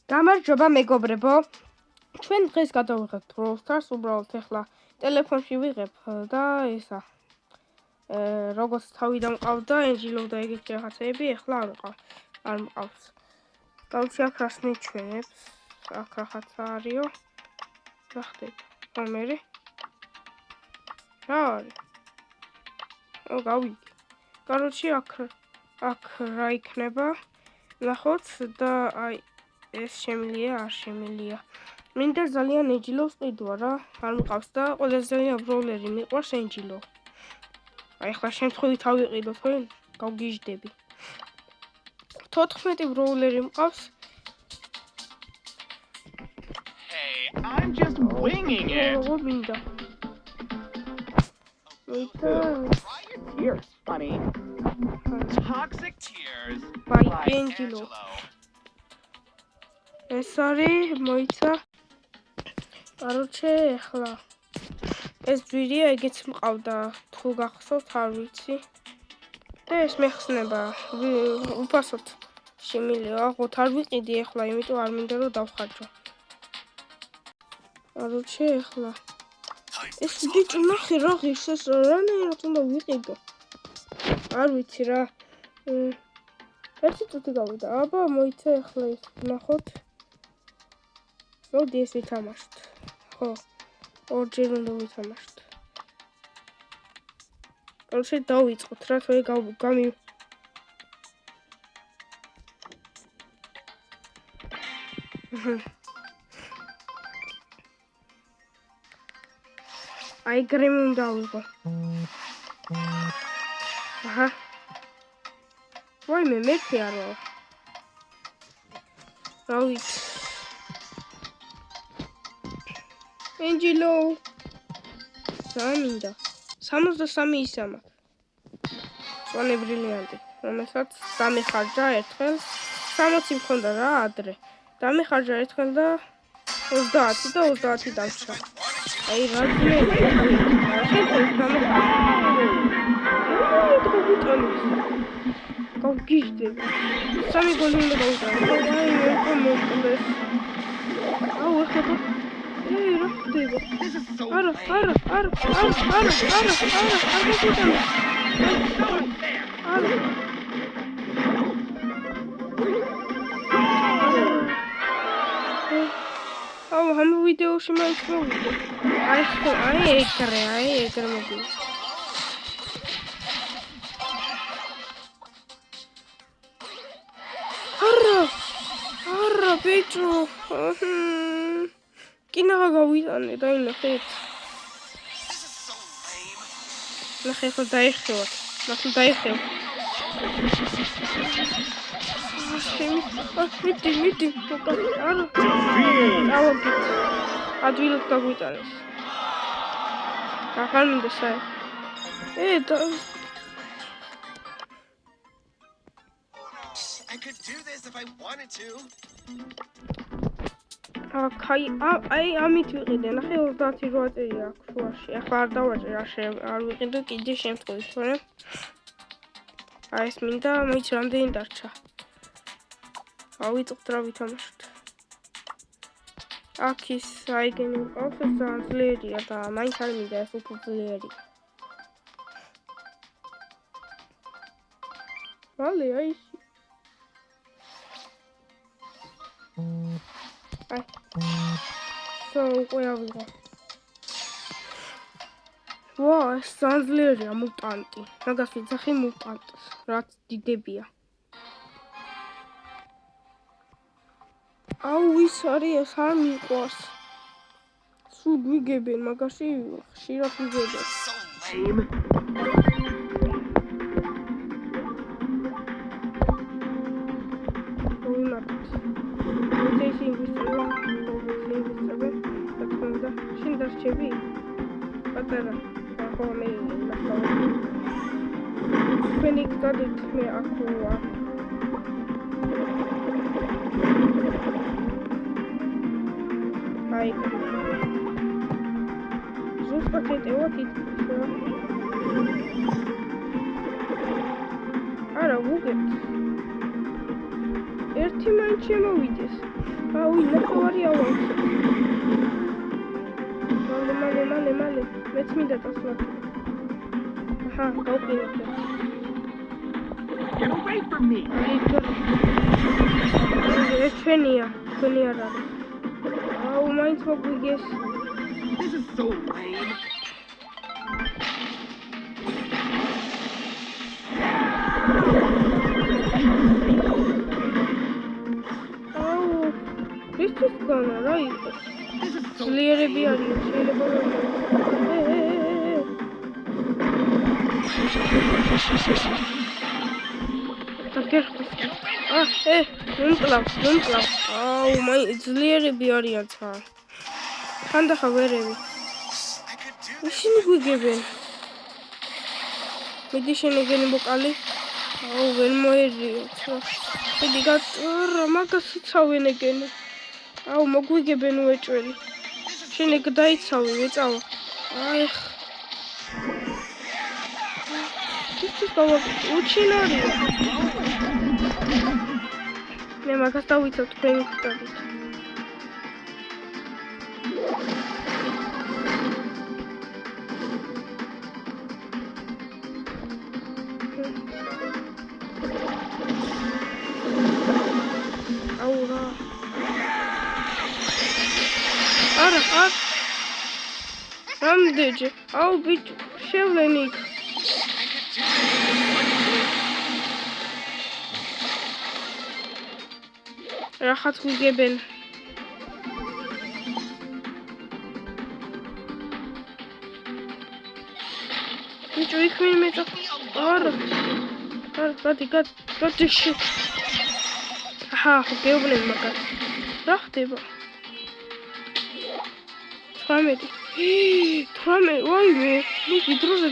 გამარჯობა მეგობრებო. ჩვენ დღეს გადავიღებთ Brawl Stars, უბრალოდ ახლა ტელეფონში ვიღებ და ისა როგორც თავი დამყავდა, ენჯილო და ეგეთი რაღაცები, ახლა არ მყავს. გავჩი აქ რას მიჩვენებს? აქ რაღაცა არისო. რა ხდება? რომელი? რა არის? გავიგე. Короче, აქ რა იქნება? ნახოთ და აი ეს შემილია, არ შემილია. მინდა ძალიან ენჯილოს ყიდვა რა, არ მყავს და ყველაზე ძალიან ბროულერი მიყვარს ენჯილო. აი ახლა შემთხვევით ავიყიდო თქვენ, გავგიჟდები. 14 ბროულერი მყავს. Hey, I'm just winging it. მინდა. Try your tears, funny. Toxic tears by by Angelo. ეს Angelo. არის მოიცა. Короче, ახლა ეს ვიდეო ეგეც მყავდა, თუ გახსოვთ, არ ვიცი. და ეს მეხსნება, უფასოდ შემიძლია აღოთ არ ვიყიდი ახლა, იმიტომ არ მინდა რომ დავხარჯო. Короче, ახლა ეს ბიჭი ნახე რა ღირს ეს რანაირად უნდა ვიყიდო. არ ვიცი რა. ერთი წუთი გავიდა. აბა მოიცა ახლა ის ნახოთ. მოდი ეს ვითამაშოთ. ხო. ორჯერ უნდა ვითამაშოთ. Короче, დავიწყოთ რა, თორე აი გრემი უნდა ავიღო. აჰა. ვაიმე, მეთქი არ ვარ. რა ვიცი. ენჯილო. სამინდა. 63 ისამა. სვანე ბრილიანტი. რომელსაც დამეხარჯა ერთხელ. 60 მქონდა რა ადრე. დამეხარჯა ერთხელ და 30 და 30 დავჭა. აი რა ძმები. გავგიჟდები. სამი გოლი უნდა გავუტანო. აი ერთხელ მოვკლეს. აუ ახლა რა ხდება? არა. აუ ამ ვიდეოში მაინც მოვიდა. აი ეგრე მოვიდა. არა ბიჭო. კინაღა გავიტანე და ინახეთ. ნახე ხო დაიხევა. მიდი. არა. დავაგეთ. ადვილად გაგვიტანეს. აღარ მინდა საერთოდ. I could do this if I wanted to. აი ამით ვიყიდე, ნახე 38 წელი აქვს შუაში. ახლა არ დავაჭერ, არ ვიყიდო კიდე შემთხვევით, თორე აი ეს მინდა, მოიც რამდენი დარჩა. ავიწყოთ რა ვითამაშოთ. აქ ის აიგენი მყავს, ეს ძალიან ძლიერია და მაინც არ მინდა ეს უფრო ძლიერი. მალე აი ის უკვე ავიღო. ვა, ეს ძალიან ძლიერია მუტანტი. მაგას ვიძახი მუტანტს, რაც დიდებია. აუ ის არის ეს არ მიყვარს. სულ ვიგებენ, მაგაში ხშირად ვიგებენ. So lame. შინდარჩები? პატარა. ახლა მე ნახავ. თქვენი გდადით მე ახლა. აი. ზუსტად ეტევა თითქოს. არა, ვუგებთ. ერთი მაინც შემოვიდეს. აუი, ნახევარი ავალ. მალე. მეც მინდა წასვლა. აჰა, გავყიდე. Get away from me! ეს ჩვენი არ არის. აუ, მაინც მოგვიგეს. This is so lame. აუ, ის გონა რა იყო? This is so ძლიერები არიან, შეიძლება მომკლავ. აუ, ძლიერები არიან ცა. ხანდახა ვერები. ისინი გვიგებენ. მიდი შენეგენი ბოკალი. აუ, ვერ მოერიო ცა. მიდი გაწურა, მაგას იცავენ ეგენი. აუ, მოგვიგებენ უეჭველი. შენეგ დაიცავი, ვეწავა. აი ის უჩინარია. მე მაგას დავიცავ თქვენი ხტებით. აუ რა. არა. რამდენჯერ? აუ ბიჭო, შევლენი. რახაც გვიგებენ. ბიჭო, იქ მეწა. არა, გადი. აჰა, გეუბნები მაგას. რა ხდება? 18, ვაიმე, მიდი დროზე.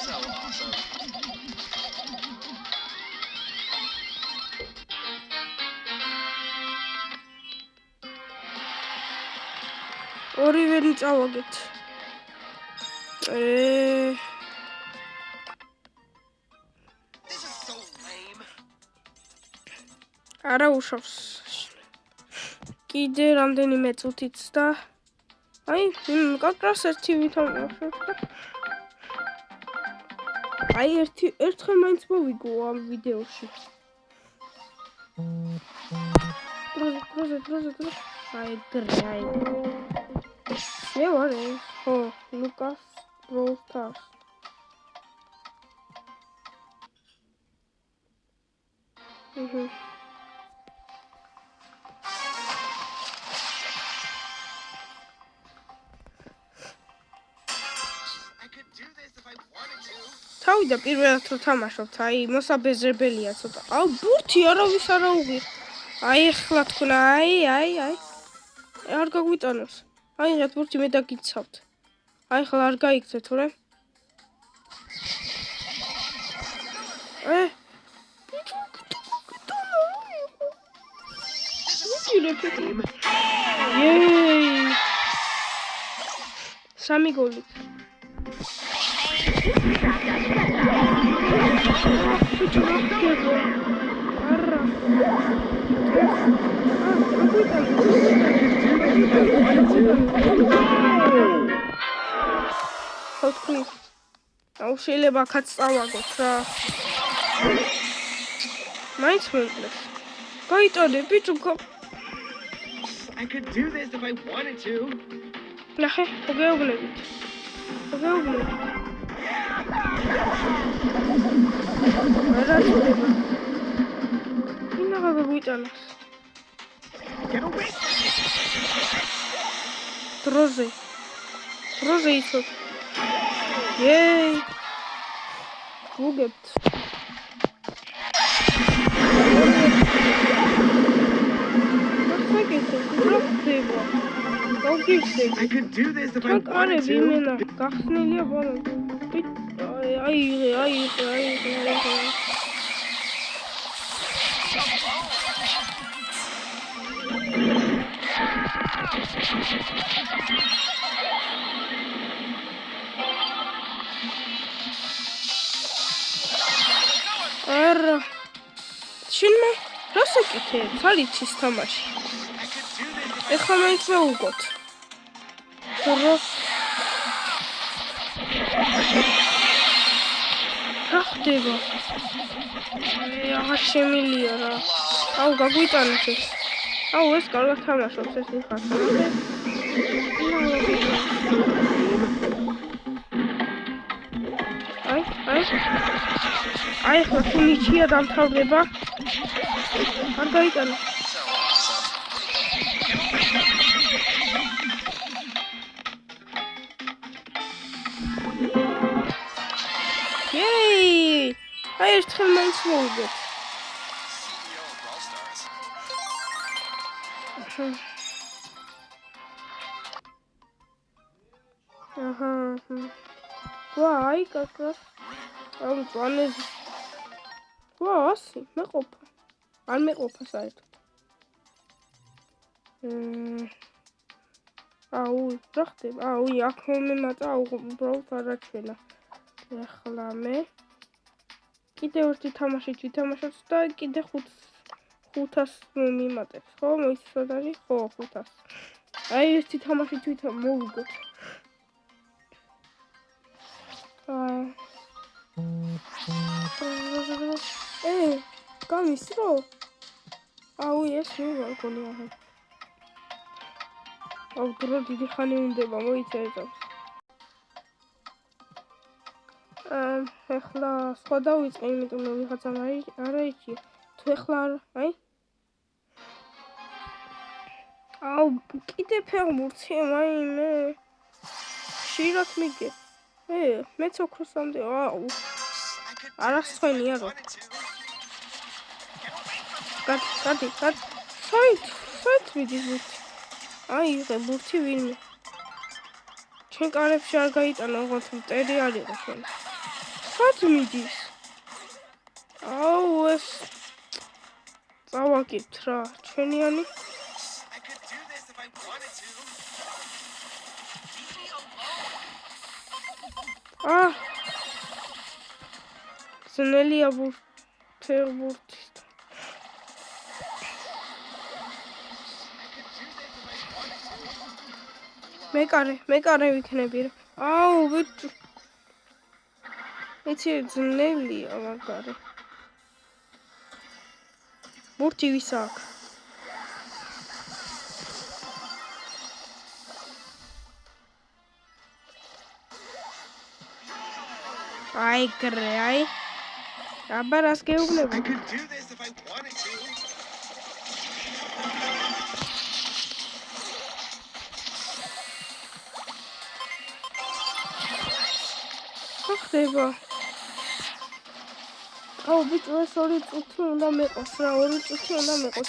So awesome. ორივენი წავაგეთ. This is so lame. არა უშავს. კიდე რამდენიმე წუთიც და აი, კაკრას ერთი ვითამაშოთ და აი ერთხელ მაინც მოვიგო ამ ვიდეოში. დროზე. აი დრაი. მე ვარ ეს, ხო, ლუკას ბროუსტარს. თავი და პირველად რო თამაშობთ, აი მოსაბეზრებელია ცოტა. აუ, ბურთი არავის არ აუღია. აი ახლა თქვნა, აი. არ გაგვიტანოს. აი რა ბურთი მე დაგიცავთ. აი ახლა არ გაიქცეთ, რა? Yay! Სამი გოლი. ხოთქვი. აუ შეიძლება ხაც წავაგოთ რა. მაინც მომკლეს. გაიტანე ბიჭო. I could do this if I wanted to. ნახე, გეუბნებით. რა ხდება? ინა გაგვიტანოს. Get away. დროზე იცოდ. Yay! გუგებთ. I could do this if I wanted to. გახსნილია ბოლო. აი. არა. შენმა რას აკეთებ? არის ის თამაში. ეხლა მაინც მოვუგოთ. რა? რა ხდება? აღარ შემილია რა. აუ გაგვიტანეთ ეს. აუ ეს კარგად თამაშობს ეს ხარხა. აი ახლა თუ ნიჩია დამთავრდება. არ გაიტანა. Yay! აი ერთხელ მაინც მოვუგეთ. აჰა. ვაი, კაკა. აუ წვანეზე. ვასი, მეყოფა. არ მეყოფა საერთოდ. აუ, რა ხდება? აუ, აქ მომემატა, აუ, უბრალოდ არ აჩვენა. ეხლა მე კიდევ ერთი თამაშით ვითამაშოთ და კიდე 500 მიმატებს, ხო? მოიცადეთ არის? ხო, 500. აი ერთი თამაშით მოვიგოთ. გამისრო? აუ, ეს მოვაგონი ახლა. აუ, დრო დიდი ხანი უნდება, მოიცადეთ. ეხლა სხვა დავიწყე, იმიტომ რომ ვიღაცამ არ აიჩია. თუ ეხლა აი აუ კიდე ფეხბურთია მაიმე შირად მიგე მეც ოქროსამდე აუ არასწორია რო გადი საით მიდის ბურთი აი იღე ბურთი ვინმე ჩვენ კარებში არ გაიტანა ოღონდ მტერი არ იყო შენ საით მიდის აუ ეს წავაკებთ რა ჩვენიანი ძნელია ფეხბურთი მეკარე ვიქნები რა აუ ბიჭო იცი ძნელია მაგარი ბურთი ვის აქვს აი კრე აი აბა რას გეუბნები ხდება აუ ბიჭო ეს 2 წუთი უნდა მეყოს რა 2 წუთი უნდა მეყოს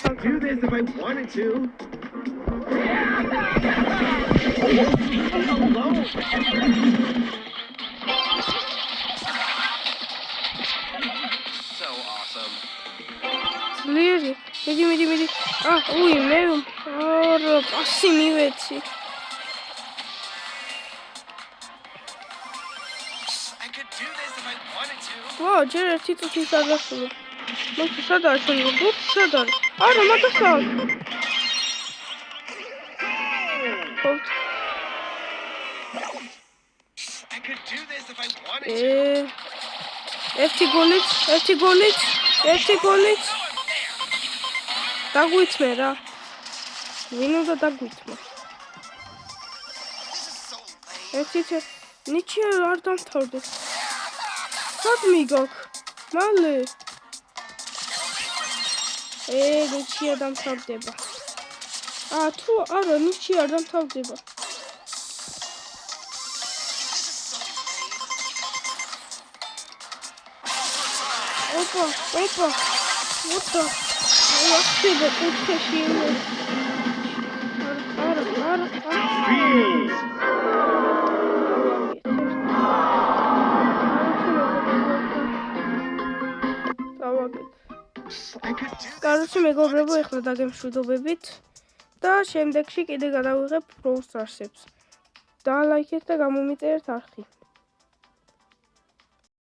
მიდი უი მე არა პასი მივეცი ვა ჯერ ერთი წუთი სადასულა მოხდა სადაა შენი ბურთი სადაა არა მაგასაა ერთი გოლით დაგვითმე რა ვინ უნდა დაგვითმო ერთი ნიჩია არ დამთავრდეს სად მიგოქ მალე ნიჩია დამთავრდება თუ არა ნიჩია არ დამთავრდება ოპა what the ხდება კუთხეში არა კაროჩე მეგობრებო ეხლა დაგემშვიდობებით და შემდეგში კიდე გადავიღებ Brawl Stars-ებს და ლაიქეთ და გამომიწერეთ არხი